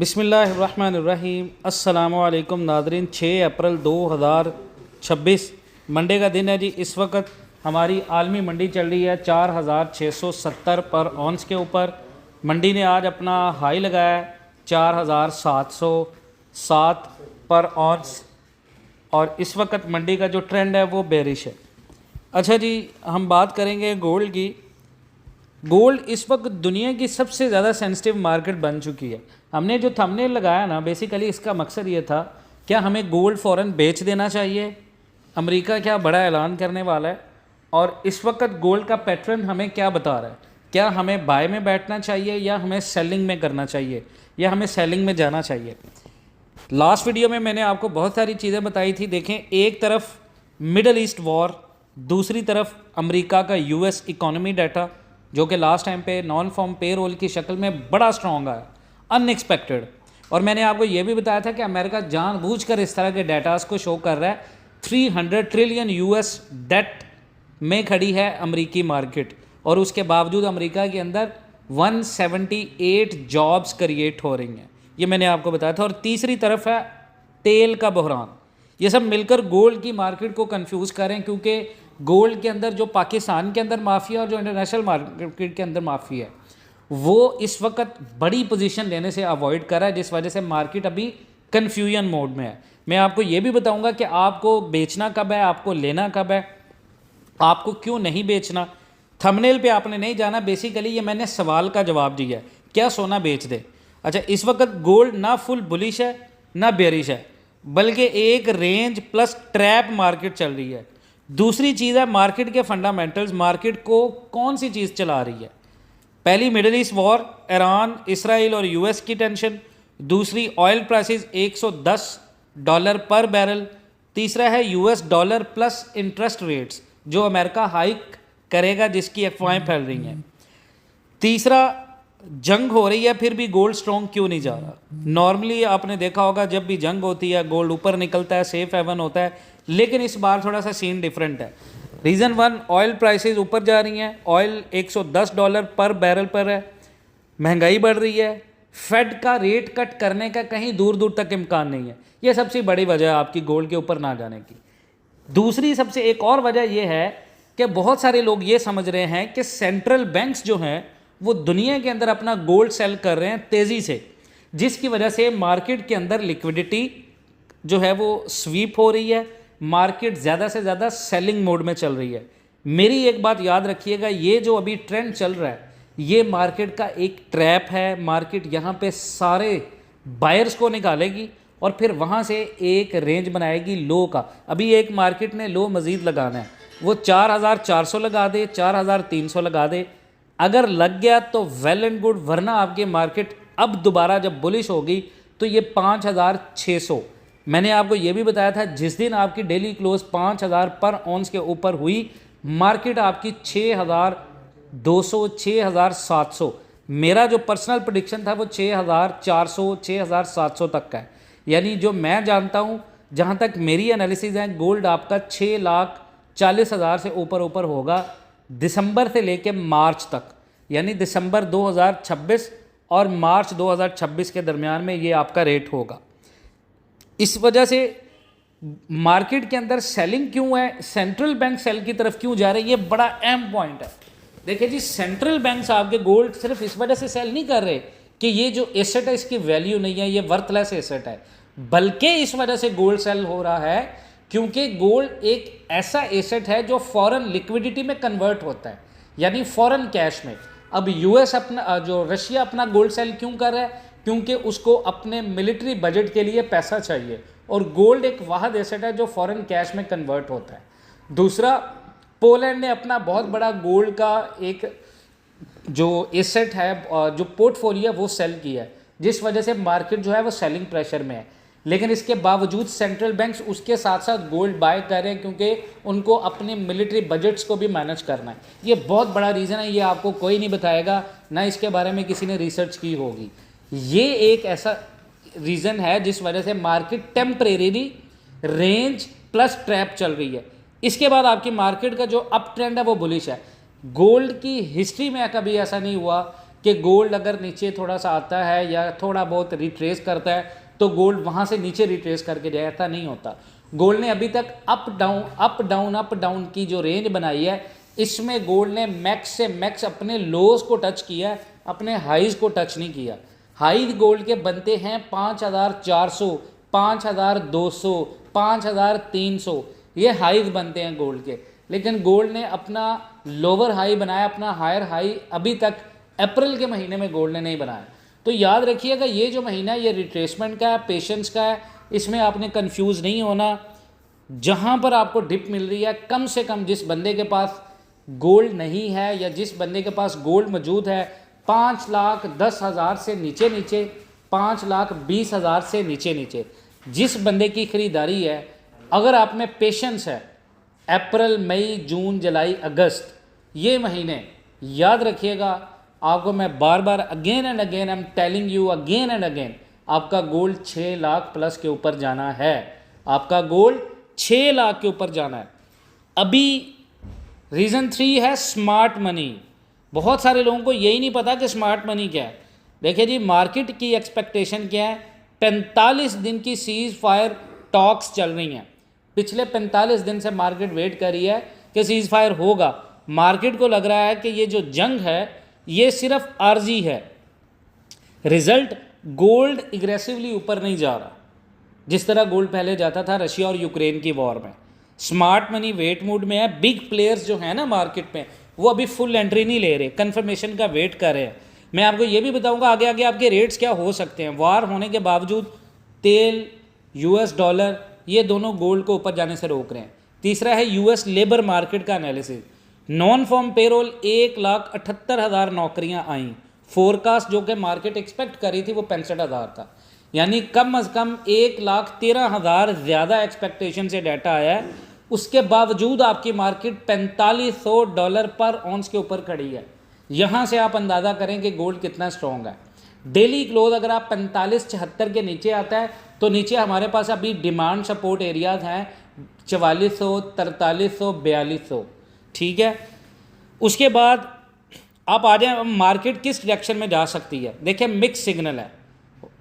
बिस्मिल्लाहिर्रहमानिर्रहीम। अस्सलामुअलैकुम नाज़रीन। 6 अप्रैल 2026 मंडे का दिन है जी। इस वक्त हमारी आलमी मंडी चल रही है 4670 पर औंस के ऊपर। मंडी ने आज अपना हाई लगाया है 4707 पर औंस, और इस वक्त मंडी का जो ट्रेंड है वो बेरिश है। अच्छा जी, हम बात करेंगे गोल्ड की। गोल्ड इस वक्त दुनिया की सबसे ज़्यादा सेंसिटिव मार्केट बन चुकी है। हमने जो थंबनेल लगाया ना, बेसिकली इसका मकसद ये था, क्या हमें गोल्ड फ़ौरन बेच देना चाहिए? अमेरिका क्या बड़ा ऐलान करने वाला है? और इस वक्त गोल्ड का पैटर्न हमें क्या बता रहा है? क्या हमें बाय में बैठना चाहिए या हमें सेलिंग में करना चाहिए या हमें सेलिंग में जाना चाहिए? लास्ट वीडियो में मैंने आपको बहुत सारी चीज़ें बताई थी। देखें, एक तरफ मिडल ईस्ट वॉर, दूसरी तरफ अमेरिका का यूएस इकोनॉमी डाटा जो कि लास्ट टाइम पे नॉन फॉर्म पे रोल की शक्ल में बड़ा स्ट्रॉन्ग आया, अनएक्सपेक्टेड। और मैंने आपको ये भी बताया था कि अमेरिका जानबूझकर इस तरह के डाटास को शो कर रहा है। 300 ट्रिलियन यूएस डेट में खड़ी है अमेरिकी मार्केट, और उसके बावजूद अमेरिका के अंदर 178 जॉब्स क्रिएट हो रही हैं। ये मैंने आपको बताया था। और तीसरी तरफ है तेल का बहरान। ये सब मिलकर गोल्ड की मार्केट को कंफ्यूज करें, क्योंकि गोल्ड के अंदर जो पाकिस्तान के अंदर माफिया और जो इंटरनेशनल मार्केट के अंदर माफिया है, वो इस वक्त बड़ी पोजीशन लेने से अवॉइड कर रहा है, जिस वजह से मार्केट अभी कन्फ्यूजन मोड में है। मैं आपको ये भी बताऊंगा कि आपको बेचना कब है, आपको लेना कब है, आपको क्यों नहीं बेचना। थंबनेल पे आपने नहीं जाना, बेसिकली ये मैंने सवाल का जवाब दिया है, क्या सोना बेच दे। अच्छा, इस वक्त गोल्ड ना फुल बुलिश है ना बेरिश है, बल्कि एक रेंज प्लस ट्रैप मार्केट चल रही है। दूसरी चीज़ है मार्केट के फंडामेंटल्स। मार्केट को कौन सी चीज़ चला रही है? पहली middle east war, Iran, Israel और यूएस की टेंशन। दूसरी ऑयल प्राइसेस $110 पर बैरल। तीसरा है US dollar plus interest rates जो अमेरिका हाइक करेगा, जिसकी अफवाहें फैल रही हैं। तीसरा, जंग हो रही है फिर भी गोल्ड स्ट्रॉन्ग क्यों नहीं जा रहा? नॉर्मली आपने देखा होगा जब भी जंग होती है गोल्ड ऊपर निकलता है, सेफ हेवन होता है, लेकिन इस बार थोड़ा सा सीन डिफरेंट है। रीज़न 1, ऑयल प्राइसेस ऊपर जा रही हैं। ऑयल $110 पर बैरल पर है, महंगाई बढ़ रही है, फेड का रेट कट करने का कहीं दूर दूर तक इम्कान नहीं है। ये सबसे बड़ी वजह है आपकी गोल्ड के ऊपर ना जाने की। दूसरी सबसे एक और वजह यह है कि बहुत सारे लोग ये समझ रहे हैं कि सेंट्रल बैंक्स जो हैं वो दुनिया के अंदर अपना गोल्ड सेल कर रहे हैं तेज़ी से, जिसकी वजह से मार्केट के अंदर लिक्विडिटी जो है वो स्वीप हो रही है। मार्केट ज़्यादा से ज़्यादा सेलिंग मोड में चल रही है। मेरी एक बात याद रखिएगा, ये जो अभी ट्रेंड चल रहा है ये मार्केट का एक ट्रैप है। मार्केट यहाँ पे सारे बायर्स को निकालेगी और फिर वहाँ से एक रेंज बनाएगी लो का। अभी एक मार्केट ने लो मज़ीद लगाना है, वो 4400 लगा दे, 4300 लगा दे। अगर लग गया तो वेल एंड गुड, वरना आपकी मार्केट अब दोबारा जब बुलिश होगी तो ये 5600। मैंने आपको ये भी बताया था, जिस दिन आपकी डेली क्लोज 5000 पर औंस के ऊपर हुई, मार्केट आपकी 6200 6700। मेरा जो पर्सनल प्रेडिक्शन था वो 6400 6700 तक का है। यानी जो मैं जानता हूँ, जहाँ तक मेरी एनालिसिस है, गोल्ड आपका 6,40,000 से ऊपर होगा दिसंबर से लेके मार्च तक। यानी दिसंबर 2026 और मार्च 2026 के दरमियान में ये आपका रेट होगा। इस वजह से मार्केट के अंदर सेलिंग क्यों है, सेंट्रल बैंक सेल की तरफ क्यों जा रहे हैं, ये बड़ा अहम पॉइंट है। देखिए जी, सेंट्रल बैंक्स आपके गोल्ड सिर्फ इस वजह से सेल नहीं कर रहे कि ये जो एसेट है इसकी वैल्यू नहीं है, ये वर्थलेस एसेट है, बल्कि इस वजह से गोल्ड सेल हो रहा है क्योंकि गोल्ड एक ऐसा एसेट है जो फॉरेन लिक्विडिटी में कन्वर्ट होता है, यानी फॉरेन कैश में। अब यूएस अपना जो रशिया अपना गोल्ड सेल क्यों कर रहा है? क्योंकि उसको अपने मिलिट्री बजट के लिए पैसा चाहिए, और गोल्ड एक वाहद एसेट है जो फॉरेन कैश में कन्वर्ट होता है। दूसरा, पोलैंड ने अपना बहुत बड़ा गोल्ड का एक जो एसेट है, जो पोर्टफोलियो है, वो सेल किया है, जिस वजह से मार्केट जो है वो सेलिंग प्रेशर में है। लेकिन इसके बावजूद सेंट्रल बैंक्स उसके साथ साथ गोल्ड बाय कर रहे हैं, क्योंकि उनको अपने मिलिट्री बजट्स को भी मैनेज करना है। ये बहुत बड़ा रीज़न है, ये आपको कोई नहीं बताएगा, ना इसके बारे में किसी ने रिसर्च की होगी। ये एक ऐसा रीज़न है जिस वजह से market temporary range plus trap चल रही है। इसके बाद आपकी मार्केट का जो अप ट्रेंड है वो बुलिश है। गोल्ड की हिस्ट्री में कभी ऐसा नहीं हुआ कि गोल्ड अगर नीचे थोड़ा सा आता है या थोड़ा बहुत रिट्रेस करता है तो गोल्ड वहाँ से नीचे रिट्रेस करके जाए, ऐसा नहीं होता। गोल्ड ने अभी तक up down up down up down की जो रेंज बनाई है, इसमें गोल्ड ने मैक्स से मैक्स अपने लोज को टच किया, अपने हाइज को टच नहीं किया। हाई गोल्ड के बनते हैं 5400, 5200, 5300, ये हाइज बनते हैं गोल्ड के। लेकिन गोल्ड ने अपना लोअर हाई बनाया, अपना हायर हाई अभी तक अप्रैल के महीने में गोल्ड ने नहीं बनाया। तो याद रखिएगा ये जो महीना है ये रिट्रेसमेंट का है, पेशेंस का है, इसमें आपने कंफ्यूज नहीं होना। जहाँ पर आपको डिप मिल रही है, कम से कम जिस बंदे के पास गोल्ड नहीं है या जिस बंदे के पास गोल्ड मौजूद है, 5,10,000 से नीचे नीचे, 5,20,000 से नीचे नीचे जिस बंदे की ख़रीदारी है, अगर आप में पेशेंस है, अप्रैल मई जून जुलाई अगस्त ये महीने याद रखिएगा, आपको मैं बार बार again and again I am telling you again and again, आपका गोल्ड 6 लाख प्लस के ऊपर जाना है। आपका गोल्ड 6 लाख के ऊपर जाना है। अभी रीज़न 3 है स्मार्ट मनी। बहुत सारे लोगों को यही नहीं पता कि स्मार्ट मनी क्या है। देखिए जी, मार्केट की एक्सपेक्टेशन क्या है, 45 दिन की सीज़ फायर टॉक्स चल रही हैं। पिछले 45 दिन से मार्केट वेट कर रही है कि सीज़ फायर होगा। मार्केट को लग रहा है कि ये जो जंग है ये सिर्फ आर्जी है, रिजल्ट गोल्ड एग्रेसिवली ऊपर नहीं जा रहा जिस तरह गोल्ड पहले जाता था रशिया और यूक्रेन की वॉर में। स्मार्ट मनी वेट मूड में है। बिग प्लेयर्स जो है ना मार्केट में, वो अभी फुल एंट्री नहीं ले रहे, कंफर्मेशन का वेट कर रहे हैं। मैं आपको ये भी बताऊंगा आगे आगे आपके रेट्स क्या हो सकते हैं। वार होने के बावजूद तेल, यूएस डॉलर, ये दोनों गोल्ड को ऊपर जाने से रोक रहे हैं। तीसरा है यूएस लेबर मार्केट का एनालिसिस। नॉन फॉर्म पेरोल 1,78,000 नौकरियां आई। फोरकास्ट जो कि मार्केट एक्सपेक्ट कर रही थी वो 65,000 था, यानी कम अज़ कम 1,13,000 ज़्यादा एक्सपेक्टेशन से डाटा आया है। उसके बावजूद आपकी मार्केट $4,500 पर ऑन्स के ऊपर खड़ी है। यहाँ से आप अंदाज़ा करें कि गोल्ड कितना स्ट्रॉन्ग है। डेली क्लोज अगर आप 45-76 के नीचे आता है तो नीचे हमारे पास अभी डिमांड सपोर्ट एरियाज़ हैं 4400, 4300, 4200, ठीक है। उसके बाद आप आ जाए मार्केट किस डायरेक्शन में जा सकती है। देखिए मिक्स सिग्नल है।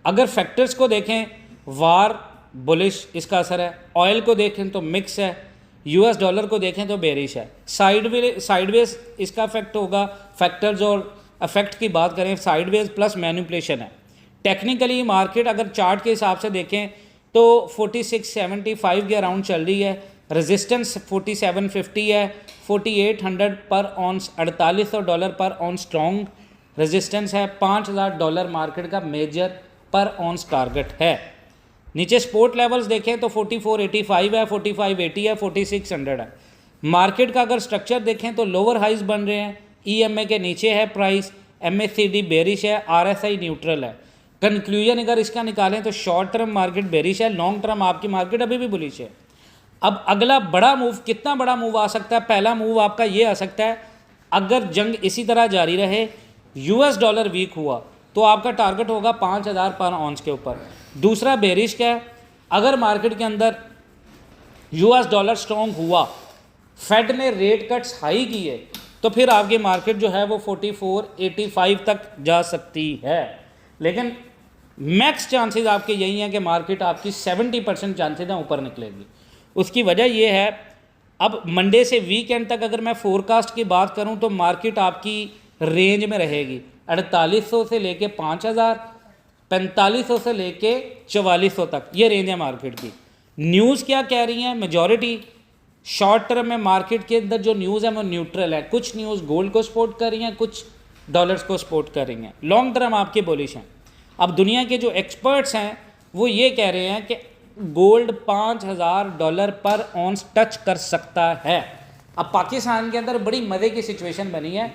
अगर फैक्टर्स को देखें, वार बुलिश इसका असर है, ऑयल को देखें तो मिक्स है, यूएस डॉलर को देखें तो बेरिश है, साइडवेज इसका इफेक्ट होगा। फैक्टर्स और इफेक्ट की बात करें, साइडवेज प्लस मैनिपुलेशन है। टेक्निकली मार्केट अगर चार्ट के हिसाब से देखें तो 4675 के अराउंड चल रही है। रेजिस्टेंस 4750 है, 4800 पर ऑन्स, $4,800 पर ऑन्स स्ट्रॉन्ग रेजिस्टेंस है। $5,000 मार्केट का मेजर पर ऑन्स टारगेट है। नीचे स्पोर्ट लेवल्स देखें तो 4485 है, 4580 है, 4600 है। मार्केट का अगर स्ट्रक्चर देखें तो लोअर हाइज बन रहे हैं, ईएमए के नीचे है प्राइस, एमएससीडी बेरिश है, आरएसआई न्यूट्रल है। कंक्लूजन अगर इसका निकालें तो शॉर्ट टर्म मार्केट बेरिश है, लॉन्ग टर्म आपकी मार्केट अभी भी बुलिश है। अब अगला बड़ा मूव, कितना बड़ा मूव आ सकता है? पहला मूव आपका ये आ सकता है, अगर जंग इसी तरह जारी रहे, यूएस डॉलर वीक हुआ तो आपका टारगेट होगा 5,000 पर ऑन्स के ऊपर। दूसरा बेरिश क्या है, अगर मार्केट के अंदर यूएस डॉलर स्ट्रॉन्ग हुआ, फेड ने रेट कट्स हाई किए, तो फिर आपकी मार्केट जो है वो 4485 तक जा सकती है। लेकिन मैक्स चांसेस आपके यही हैं कि मार्केट आपकी 70% चांसेस हैं ऊपर निकलेगी। उसकी वजह यह है, अब मंडे से वीकेंड तक अगर मैं फोरकास्ट की बात करूं तो मार्केट आपकी रेंज में रहेगी 4800 से लेके 5000, 4500 से लेके 4400 तक, ये रेंज है मार्केट की। न्यूज़ क्या कह रही हैं? मेजॉरिटी शॉर्ट टर्म में मार्केट के अंदर जो न्यूज़ है वो न्यूट्रल है। कुछ न्यूज़ गोल्ड को सपोर्ट कर रही हैं, कुछ डॉलर्स को सपोर्ट कर रही हैं। लॉन्ग टर्म आपके बुलिश हैं। अब दुनिया के जो एक्सपर्ट्स हैं वो ये कह रहे हैं कि गोल्ड $5,000 पर ऑन्स टच कर सकता है। अब पाकिस्तान के अंदर बड़ी मज़े की सिचुएशन बनी है।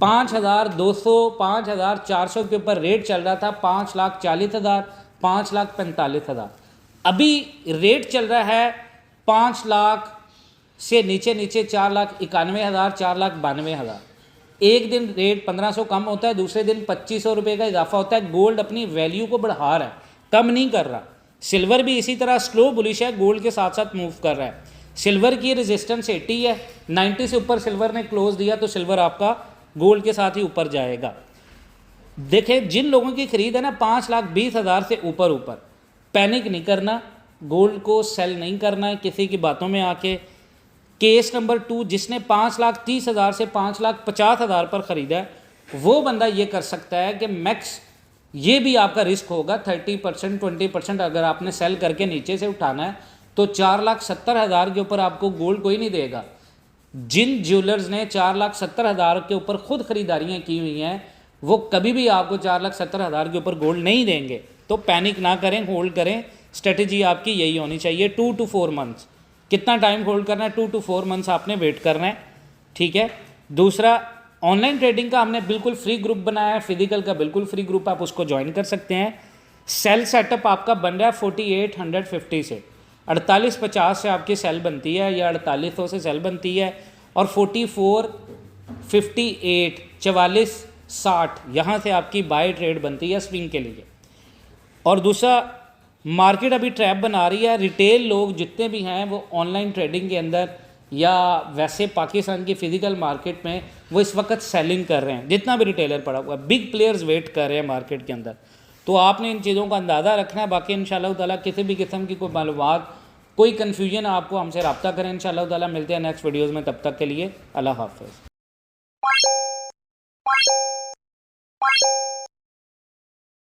5,200, 5,400 के ऊपर रेट चल रहा था, 5,40,000, 5,45,000। अभी रेट चल रहा है 5 लाख से नीचे नीचे 4,91,000, 4,92,000। एक दिन रेट 1500 कम होता है, दूसरे दिन 2500 रुपये का इजाफा होता है। गोल्ड अपनी वैल्यू को बढ़ा रहा है, कम नहीं कर रहा। सिल्वर भी इसी तरह स्लो बुलिश है, गोल्ड के साथ साथ मूव कर रहा है। सिल्वर की रेजिस्टेंस 80 है, 90 से ऊपर सिल्वर ने क्लोज दिया तो सिल्वर आपका गोल्ड के साथ ही ऊपर जाएगा। देखें जिन लोगों की ख़रीद है ना 5,20,000 से ऊपर पैनिक नहीं करना, गोल्ड को सेल नहीं करना है किसी की बातों में आके। केस नंबर 2, जिसने 5,30,000 से 5,50,000 पर ख़रीदा है, वो बंदा ये कर सकता है कि मैक्स ये भी आपका रिस्क होगा 30% 20%। अगर आपने सेल करके नीचे से उठाना है तो 4,70,000 के ऊपर आपको गोल्ड कोई नहीं देगा। जिन ज्वेलर्स ने 4,70,000 के ऊपर खुद ख़रीदारियाँ की हुई हैं वो कभी भी आपको 4,70,000 के ऊपर गोल्ड नहीं देंगे। तो पैनिक ना करें, होल्ड करें। स्ट्रेटजी आपकी यही होनी चाहिए 2 to 4 मंथ्स। कितना टाइम होल्ड करना है? 2 to 4 मंथ्स आपने वेट करना है, ठीक है। दूसरा, ऑनलाइन ट्रेडिंग का हमने बिल्कुल फ्री ग्रुप बनाया है, फिजिकल का बिल्कुल फ्री ग्रुप, आप उसको ज्वाइन कर सकते हैं। सेल सेटअप आपका बन रहा है 4850 से, 4850 से आपकी सेल बनती है या 4800 से सेल बनती है, और 4458 4460 यहाँ से आपकी बाय ट्रेड बनती है स्विंग के लिए। और दूसरा, मार्केट अभी ट्रैप बना रही है, रिटेल लोग जितने भी हैं वो ऑनलाइन ट्रेडिंग के अंदर या वैसे पाकिस्तान की फ़िज़िकल मार्केट में वो इस वक्त सेलिंग कर रहे हैं। जितना भी रिटेलर पड़ा हुआ है, बिग प्लेयर्स वेट कर रहे हैं मार्केट के अंदर। तो आपने इन चीज़ों का अंदाज़ा रखना है। बाकी इंशाअल्लाह ताला किसी भी किस्म की कोई मालूमात, कोई कन्फ्यूजन आपको हमसे रब्ता करें इंशाअल्लाह ताला। मिलते हैं नेक्स्ट वीडियोज़ में, तब तक के लिए अल्लाह हाफ़िज़।